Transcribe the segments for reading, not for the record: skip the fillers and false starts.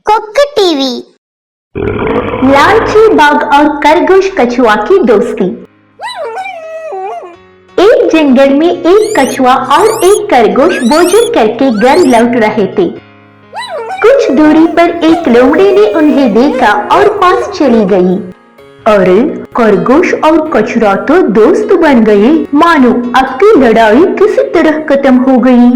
Cook TV. लालची बाघ और खरगोश कछुआ की दोस्ती। एक जंगल में एक कछुआ और एक खरगोश भोजन करके घर लौट रहे थे। कुछ दूरी पर एक लोमड़ी ने उन्हें देखा और पास चली गई। अरे, खरगोश और कछुआ तो दोस्त बन गए। मानो अब की लड़ाई किसी तरह खत्म हो गई।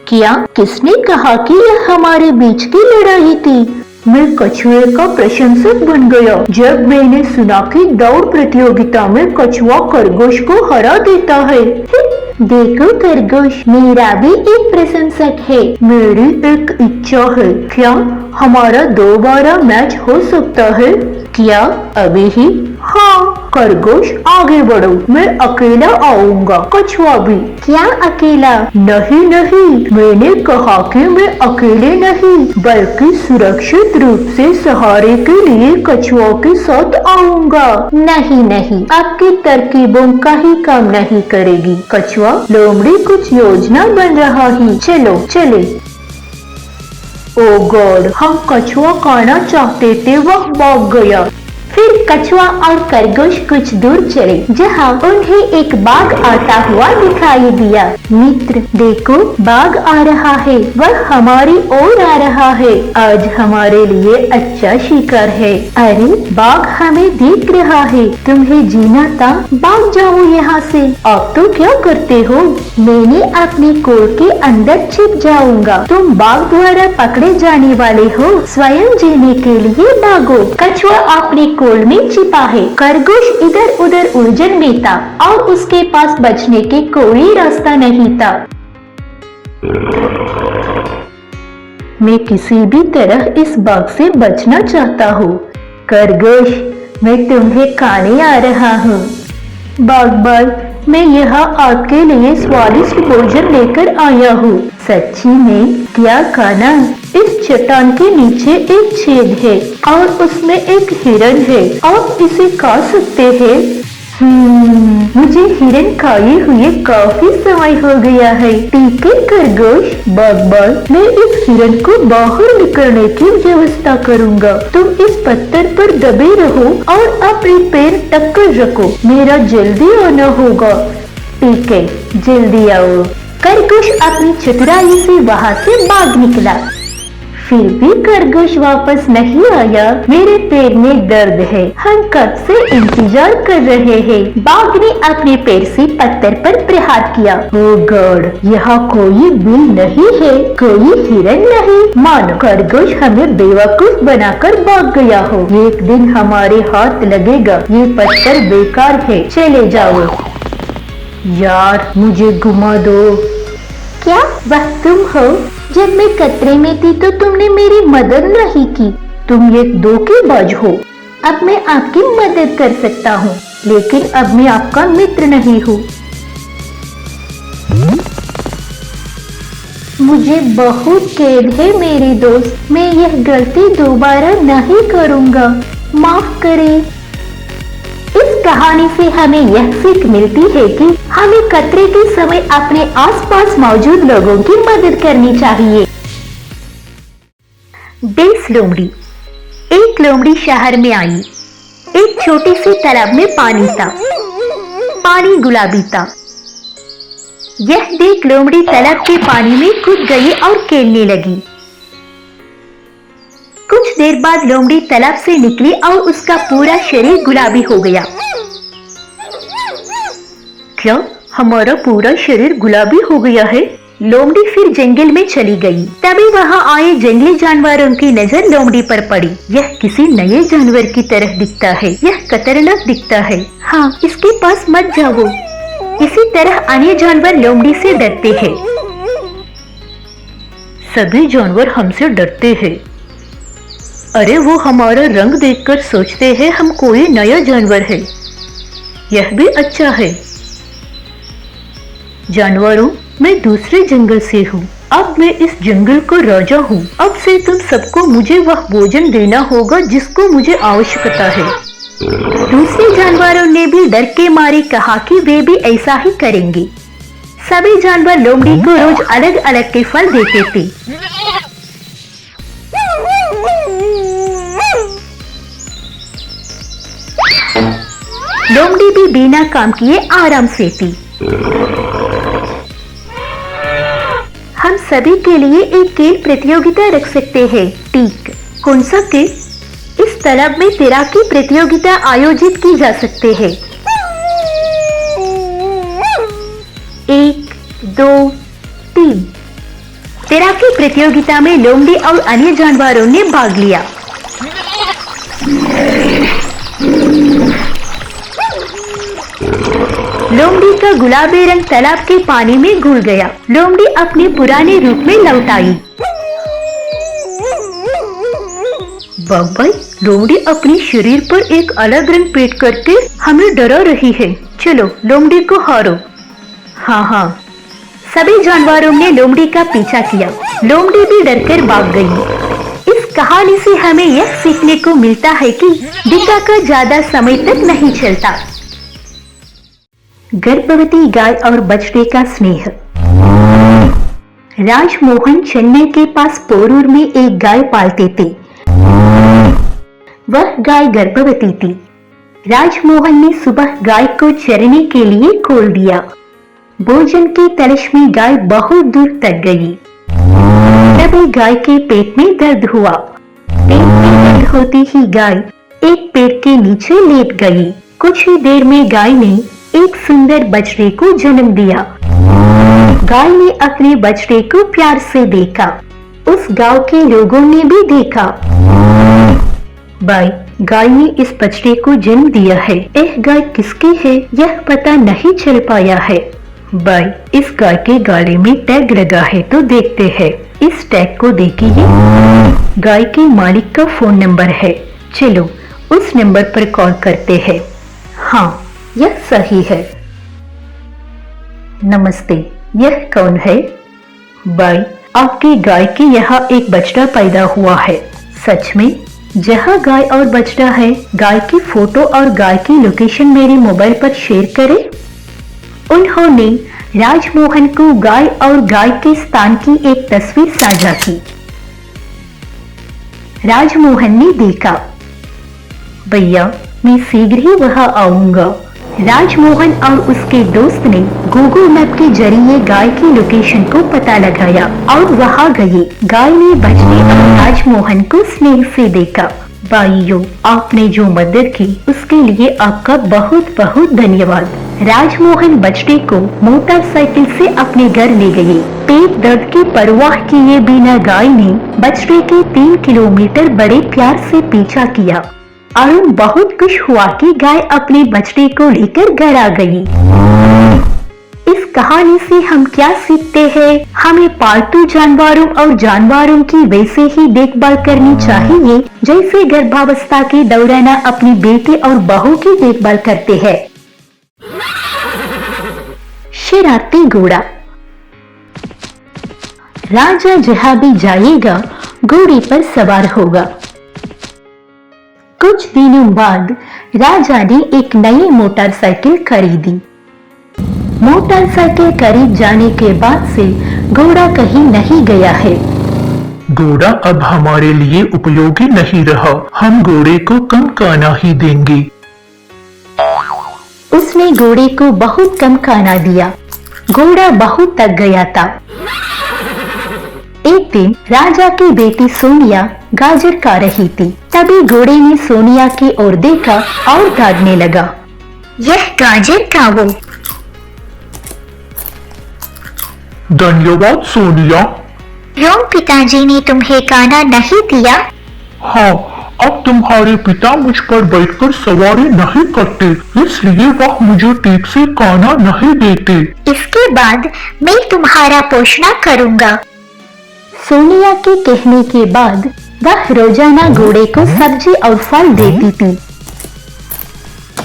क्या किसने कहा कि यह हमारे बीच की लड़ाई थी? मैं कछुए का प्रशंसक बन गया जब मैंने सुना कि दौड़ प्रतियोगिता में कछुआ खरगोश को हरा देता है। देखो खरगोश, मेरा भी एक प्रशंसक है। मेरी एक इच्छा है, क्या हमारा दोबारा मैच हो सकता है? क्या अभी ही? हाँ खरगोश, आगे बढ़ो, मैं अकेला आऊंगा। कछुआ भी। क्या अकेला? नहीं नहीं, मैंने कहा कि मैं अकेले नहीं बल्कि सुरक्षित रूप से सहारे के लिए कछुआ के साथ आऊंगा। नहीं नहीं, आपकी तरकीबों का ही काम नहीं करेगी। कछुआ, लोमड़ी कुछ योजना बन रहा है, चलो चले। ओ गॉड, हम कछुआ खाना चाहते थे, वह भाग गया। फिर कछुआ और खरगोश कुछ दूर चले जहाँ उन्हें एक बाघ आता हुआ दिखाई दिया। मित्र देखो, बाघ आ रहा है, वह हमारी ओर आ रहा है। आज हमारे लिए अच्छा शिकार है। अरे, बाघ हमें देख रहा है, तुम्हें जीना था, भाग जाओ यहाँ से। अब तो क्या करते हो? मैंने अपने कोर के अंदर छिप जाऊंगा। तुम बाघ द्वारा पकड़े जाने वाले हो, स्वयं जीने के लिए भागो। कछुआ अपने कोल में छिपा है। खरगोश इधर उधर उलझन में था और उसके पास बचने के कोई रास्ता नहीं था। मैं किसी भी तरह इस बाघ से बचना चाहता हूँ। खरगोश, मैं तुम्हें खाने आ रहा हूँ। बाघ बाघ, मैं यहाँ आपके लिए स्वादिष्ट भोजन लेकर आया हूँ। सच्ची में? क्या खाना? इस चट्टान के नीचे एक छेद है और उसमें एक हिरन है। आप इसे खा सकते हैं। मुझे हिरन खाए हुए काफी समय हो गया है। ठीक है खरगोश। बाघ बाघ, मैं इस हिरन को बाहर निकलने की व्यवस्था करूंगा। तुम इस पत्थर पर दबे रहो और अपने पैर टक्कर रखो। मेरा जल्दी आना होगा। ठीक है, जल्दी आओ। खरगोश अपनी चतुराई से वहाँ से भाग निकला। फिर भी खरगोश वापस नहीं आया। मेरे पैर में दर्द है, हम कब से इंतजार कर रहे हैं। बाघ ने अपने पैर से पत्थर पर प्रहार किया। ओह गॉड, यहाँ कोई बिल नहीं है, कोई हिरन नहीं। मानो खरगोश हमें बेवकूफ बनाकर भाग गया हो। एक दिन हमारे हाथ लगेगा। ये पत्थर बेकार है, चले जाओ। यार, मुझे घुमा दो। क्या वह तुम हो? जब मैं खतरे में थी तो तुमने मेरी मदद नहीं की। तुम एक धोखेबाज हो। अब मैं आपकी मदद कर सकता हूँ, लेकिन अब मैं आपका मित्र नहीं हूँ। मुझे बहुत खेद है मेरे दोस्त, मैं यह गलती दोबारा नहीं करूँगा, माफ करें। इस कहानी से हमें यह सीख मिलती है कि हमें खतरे के समय अपने आसपास मौजूद लोगों की मदद करनी चाहिए। देश लोमड़ी। एक लोमड़ी शहर में आई। एक छोटे से तालाब में पानी था। पानी गुलाबी था। यह देख लोमड़ी तालाब के पानी में कूद गई और खेलने लगी। कुछ देर बाद लोमड़ी तालाब से निकली और उसका पूरा शरीर गुलाबी हो गया। क्या हमारा पूरा शरीर गुलाबी हो गया है? लोमड़ी फिर जंगल में चली गई। तभी वहां आए जंगली जानवरों की नजर लोमड़ी पर पड़ी। यह किसी नए जानवर की तरह दिखता है। यह खतरनाक दिखता है। हाँ, इसके पास मत जाओ। इसी तरह अन्य जानवर लोमड़ी से डरते हैं। सभी जानवर हमसे डरते हैं। अरे, वो हमारा रंग देखकर सोचते हैं हम कोई नया जानवर है। यह भी अच्छा है। जानवरों, मैं दूसरे जंगल से हूँ। अब मैं इस जंगल का राजा हूँ। अब से तुम सबको मुझे वह भोजन देना होगा जिसको मुझे आवश्यकता है। दूसरे जानवरों ने भी डर के मारे कहा कि वे भी ऐसा ही करेंगे। सभी जानवर लोमड़ी को रोज अलग अलग के फल देते थे। लोमड़ी भी बिना काम किए आराम से थी। हम सभी के लिए एक खेल प्रतियोगिता रख सकते हैं। ठीक, कौन सा खेल? इस तालाब में तैराकी प्रतियोगिता आयोजित की जा सकते हैं। 1, 2, 3। तैराकी प्रतियोगिता में लोमड़ी और अन्य जानवरों ने भाग लिया। लोमड़ी का गुलाबी रंग तालाब के पानी में घुल गया। लोमड़ी अपने पुराने रूप में लौट आई। बाबा, लोमड़ी अपने शरीर पर एक अलग रंग पेंट करके हमें डरा रही है। चलो लोमड़ी को हारो। हाँ, सभी जानवरों ने लोमड़ी का पीछा किया। लोमड़ी भी डरकर भाग गई। इस कहानी से हमें यह सीखने को मिलता है कि दिखाकर ज्यादा समय तक नहीं चलता। गर्भवती गाय और बछड़े का स्नेह। राजमोहन चेन्नई के पास पोरूर में एक गाय पालते थे। वह गाय गर्भवती थी। राजमोहन ने सुबह गाय को चरने के लिए खोल दिया। भोजन की तलाश में गाय बहुत दूर तक गई। तभी गाय के पेट में दर्द हुआ। पेट में दर्द होती ही गाय एक पेड़ के नीचे लेट गई। कुछ ही देर में गाय ने एक सुंदर बछड़े को जन्म दिया। गाय ने अपने बछड़े को प्यार से देखा। उस गांव के लोगों ने भी देखा। भाई, गाय ने इस बछड़े को जन्म दिया है। यह गाय किसकी है यह पता नहीं चल पाया है। भाई, इस गाय के गले में टैग लगा है तो देखते हैं। इस टैग को देखिए, गाय के मालिक का फोन नंबर है। चलो उस नंबर पर कॉल करते हैं। हाँ, यह सही है। नमस्ते, यह कौन है? भाई, आपकी गाय के यहाँ एक बछड़ा पैदा हुआ है। सच में? जहाँ गाय और बछड़ा है, गाय की फोटो और गाय की लोकेशन मेरे मोबाइल पर शेयर करें। उन्होंने राजमोहन को गाय और गाय के स्थान की एक तस्वीर साझा की। राजमोहन ने देखा, भैया मैं शीघ्र ही वहां आऊंगा। राजमोहन और उसके दोस्त ने गूगल मैप के जरिए गाय की लोकेशन को पता लगाया और वहां गए। गाय ने बछड़े और राजमोहन को स्नेह से देखा। भाइयों, आपने जो मदद की उसके लिए आपका बहुत बहुत धन्यवाद। राजमोहन बछड़े को मोटरसाइकिल से अपने घर ले गए। पेट दर्द की परवाह किए बिना गाय ने बछड़े के 3 किलोमीटर बड़े प्यार से पीछा किया। अरुण बहुत खुश हुआ कि गाय अपने बछड़े को लेकर घर आ गई। इस कहानी से हम क्या सीखते हैं? हमें पालतू जानवरों और जानवरों की वैसे ही देखभाल करनी चाहिए जैसे गर्भावस्था के दौरान अपनी बेटे और बहू की देखभाल करते हैं। शरारती घोड़ा। राजा जहां भी जाएगा घोड़े पर सवार होगा। कुछ दिनों बाद राजा ने एक नई मोटरसाइकिल खरीदी। मोटरसाइकिल खरीद जाने के बाद से घोड़ा कहीं नहीं गया है। घोड़ा अब हमारे लिए उपयोगी नहीं रहा। हम घोड़े को कम खाना ही देंगे। उसने घोड़े को बहुत कम खाना दिया। घोड़ा बहुत थक गया था। एक दिन राजा की बेटी सोनिया गाजर खा रही थी। तभी घोड़े ने सोनिया की ओर देखा और भागने लगा। यह गाजर खाओ। धन्यवाद सोनिया। क्यों पिताजी ने तुम्हें खाना नहीं दिया? हाँ, अब तुम्हारे पिता मुझ पर बैठकर सवारी नहीं करते, इसलिए वह मुझे ठीक से खाना नहीं देते। इसके बाद मैं तुम्हारा पोषण करूँगा। सोनिया के कहने के बाद वह रोजाना घोड़े को सब्जी और फल देती थी।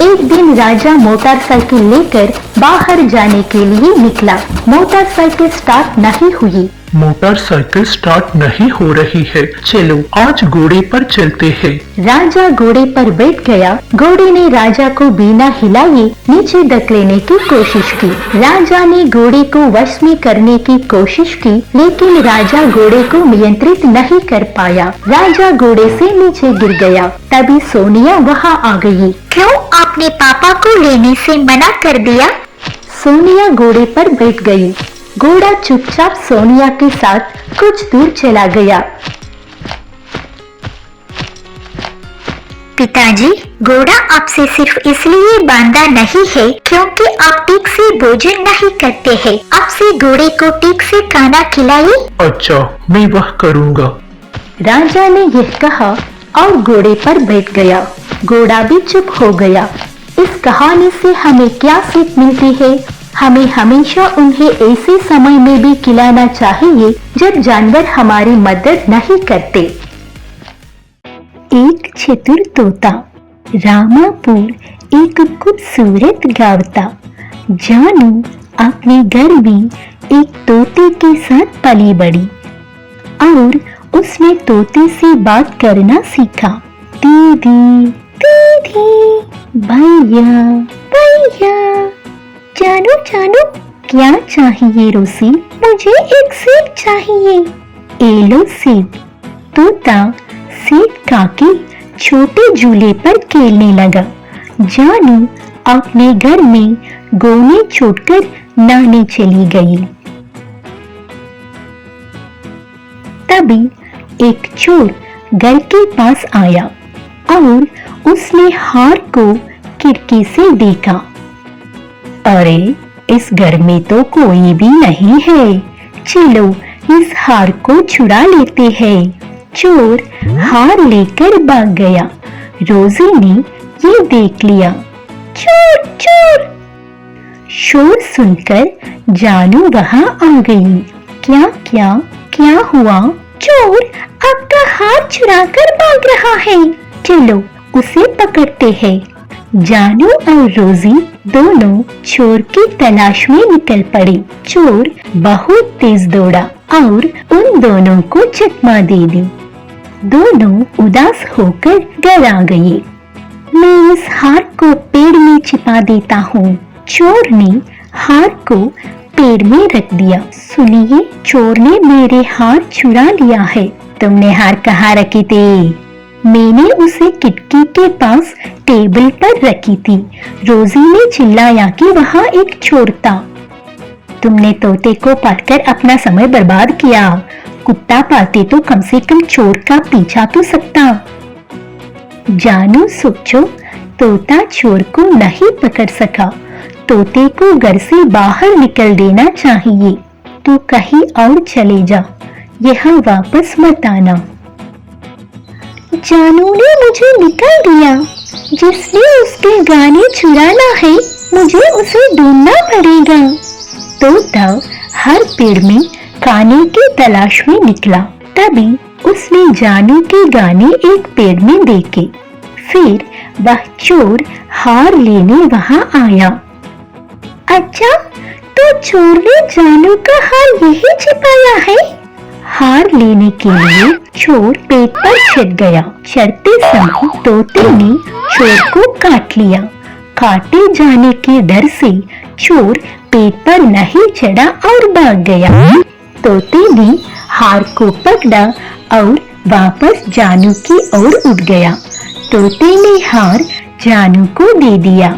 एक दिन राजा मोटरसाइकिल लेकर बाहर जाने के लिए निकला। मोटरसाइकिल स्टार्ट नहीं हुई। मोटरसाइकिल स्टार्ट नहीं हो रही है। चलो आज घोड़े पर चलते हैं। राजा घोड़े पर बैठ गया। घोड़े ने राजा को बिना हिलाए नीचे धकेलने की कोशिश की। राजा ने घोड़े को वश में करने की कोशिश की, लेकिन राजा घोड़े को नियंत्रित नहीं कर पाया। राजा घोड़े से नीचे गिर गया। तभी सोनिया वहां आ गई। क्यों आपने पापा को लेने से मना कर दिया? सोनिया घोड़े पर बैठ गई। घोड़ा चुपचाप सोनिया के साथ कुछ दूर चला गया। पिताजी, घोड़ा आपसे सिर्फ इसलिए बांधा नहीं है क्योंकि आप ठीक से भोजन नहीं करते हैं। आपसे घोड़े को ठीक से खाना खिलाइए। अच्छा, मैं वह करूँगा। राजा ने यह कहा और घोड़े पर बैठ गया। घोड़ा भी चुप हो गया। इस कहानी से हमें क्या सीख मिलती है? हमें हमेशा उन्हें ऐसे समय में भी खिलाना चाहिए जब जानवर हमारी मदद नहीं करते। एक चतुर तोता। रामापुर एक खूबसूरत गाँव था। जानू अपने घर में एक तोते के साथ पली बड़ी और उसने तोते से बात करना सीखा। दीदी दीदी, भैया भैया। जानू जानू, क्या चाहिए रोसी? मुझे एक सेब चाहिए। ए लो सेब। तोता सेब खाके छोटे झूले पर खेलने लगा। जानू अपने घर में गोने छोड़कर नहाने चली गई। तभी एक चोर घर के पास आया और उसने हार को खिड़की से देखा। अरे, इस घर में तो कोई भी नहीं है। चलो इस हार को चुरा लेते हैं। चोर हार लेकर भाग गया। रोजी ने ये देख लिया। चोर चोर! शोर सुनकर जानू वहां आ गई। क्या क्या क्या हुआ? चोर आपका हार चुराकर भाग रहा है। चलो उसे पकड़ते हैं। जानू और रोजी दोनों चोर की तलाश में निकल पड़े। चोर बहुत तेज दौड़ा और उन दोनों को चकमा दे दी। दोनों उदास होकर घर आ गए। मैं इस हार को पेड़ में छिपा देता हूँ। चोर ने हार को पेड़ में रख दिया। सुनिए, चोर ने मेरे हार चुरा लिया है। तुमने हार कहाँ रखी थी? मैंने उसे खिड़की के पास टेबल पर रखी थी। रोजी ने चिल्लाया कि वहाँ एक चोर था। तुमने तोते को पालकर अपना समय बर्बाद किया। कुत्ता पालते तो कम से कम चोर का पीछा तो सकता। जानू सोचो, तोता चोर को नहीं पकड़ सका। तोते को घर से बाहर निकल देना चाहिए। तू कहीं और चले जा, यहाँ वापस मत आना। जानू ने मुझे निकाल दिया। जिसने उसके गाने चुराना है, मुझे उसे ढूंढना पड़ेगा। तोता हर पेड़ में खाने की तलाश में निकला। तभी उसने जानू के गाने एक पेड़ में देखे। फिर वह चोर हार लेने वहां आया। अच्छा, तो चोर ने जानू का हार यही छिपाया है? हार लेने के लिए चोर पेड़ पर चढ़ गया। चढ़ते समय तोते ने चोर को काट लिया। काटे जाने के डर से चोर पेड़ पर नहीं चढ़ा और भाग गया। तोते ने हार को पकड़ा और वापस जानू की ओर उड़ गया। तोते ने हार जानू को दे दिया।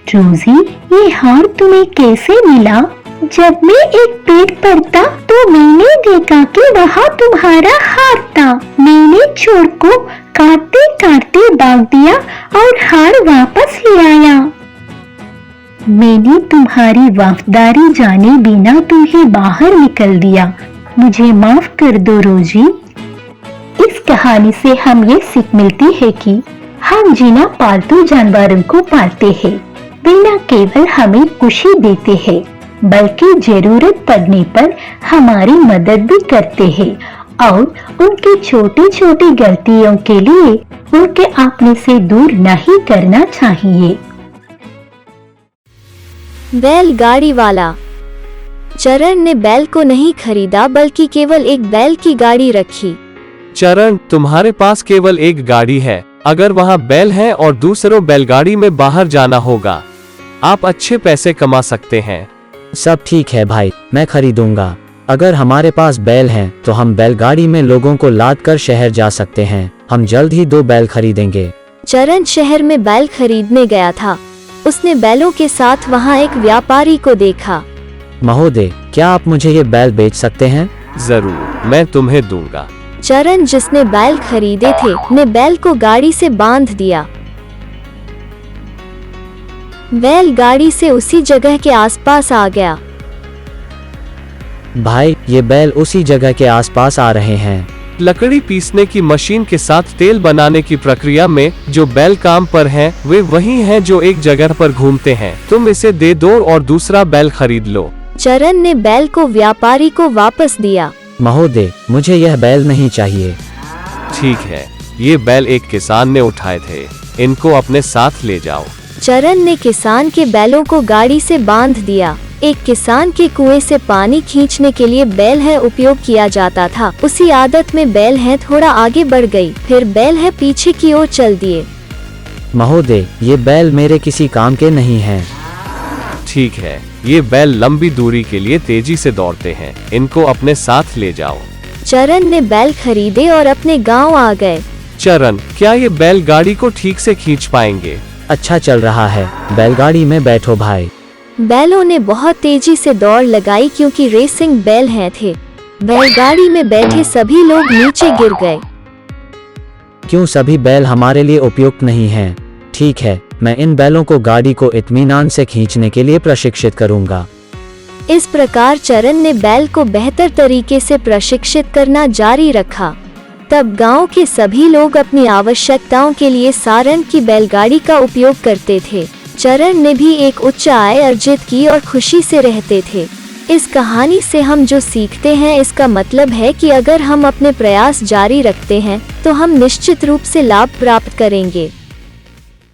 रोजी, ये हार तुम्हें कैसे मिला? जब मैं एक पेड़ पर था तो मैंने देखा कि वहाँ तुम्हारा हार था। मैंने चोर को काटते काटते भाग दिया और हार वापस ले आया। मैंने तुम्हारी वफादारी जाने बिना तुम्हें बाहर निकल दिया। मुझे माफ कर दो रोजी। इस कहानी से हम ये सीख मिलती है कि हम जिन पालतू जानवरों को पालते हैं, वे न केवल हमें खुशी देते हैं बल्कि जरूरत पड़ने पर हमारी मदद भी करते हैं और उनकी छोटी छोटी गलतियों के लिए उनके अपने से दूर नहीं करना चाहिए। बैलगाड़ी वाला। चरण ने बैल को नहीं खरीदा बल्कि केवल एक बैल की गाड़ी रखी। चरण, तुम्हारे पास केवल एक गाड़ी है। अगर वहाँ बैल है और दूसरों बैलगाड़ी में बाहर जाना होगा, आप अच्छे पैसे कमा सकते हैं। सब ठीक है भाई, मैं खरीदूंगा। अगर हमारे पास बैल हैं तो हम बैलगाड़ी में लोगों को लाद कर शहर जा सकते हैं। हम जल्द ही 2 बैल खरीदेंगे। चरण शहर में बैल खरीदने गया था। उसने बैलों के साथ वहाँ एक व्यापारी को देखा। महोदय, क्या आप मुझे ये बैल बेच सकते हैं? जरूर, मैं तुम्हें दूंगा। चरण, जिसने बैल खरीदे थे, ने बैल को गाड़ी से बांध दिया। बैल गाड़ी से उसी जगह के आसपास आ गया। भाई, ये बैल उसी जगह के आसपास आ रहे हैं। लकड़ी पीसने की मशीन के साथ तेल बनाने की प्रक्रिया में जो बैल काम पर हैं, वे वही हैं जो एक जगह पर घूमते हैं। तुम इसे दे दो और दूसरा बैल खरीद लो। चरण ने बैल को व्यापारी को वापस दिया। महोदय, मुझे यह बैल नहीं चाहिए। ठीक है, ये बैल एक किसान ने उठाए थे, इनको अपने साथ ले जाओ। चरण ने किसान के बैलों को गाड़ी से बांध दिया। एक किसान के कुएं से पानी खींचने के लिए बैल है उपयोग किया जाता था। उसी आदत में बैल है थोड़ा आगे बढ़ गई, फिर बैल है पीछे की ओर चल दिए। महोदय, ये बैल मेरे किसी काम के नहीं हैं। ठीक है, ये बैल लंबी दूरी के लिए तेजी से दौड़ते हैं, इनको अपने साथ ले जाओ। चरण ने बैल खरीदे और अपने गांव आ गए। चरण, क्या ये बैल गाड़ी को ठीक से खींच पाएंगे? अच्छा चल रहा है, बैलगाड़ी में बैठो भाई। बैलों ने बहुत तेजी से दौड़ लगाई क्योंकि रेसिंग बैल हैं थे। बैलगाड़ी में बैठे सभी लोग नीचे गिर गए। क्यों सभी बैल हमारे लिए उपयुक्त नहीं हैं? ठीक है, मैं इन बैलों को गाड़ी को इत्मीनान से खींचने के लिए प्रशिक्षित करूंगा। इस प्रकार चरण ने बैल को बेहतर तरीके से प्रशिक्षित करना जारी रखा। तब गांव के सभी लोग अपनी आवश्यकताओं के लिए सारण की बैलगाड़ी का उपयोग करते थे। चरण ने भी एक उच्च आय अर्जित की और खुशी से रहते थे। इस कहानी से हम जो सीखते हैं, इसका मतलब है कि अगर हम अपने प्रयास जारी रखते हैं तो हम निश्चित रूप से लाभ प्राप्त करेंगे।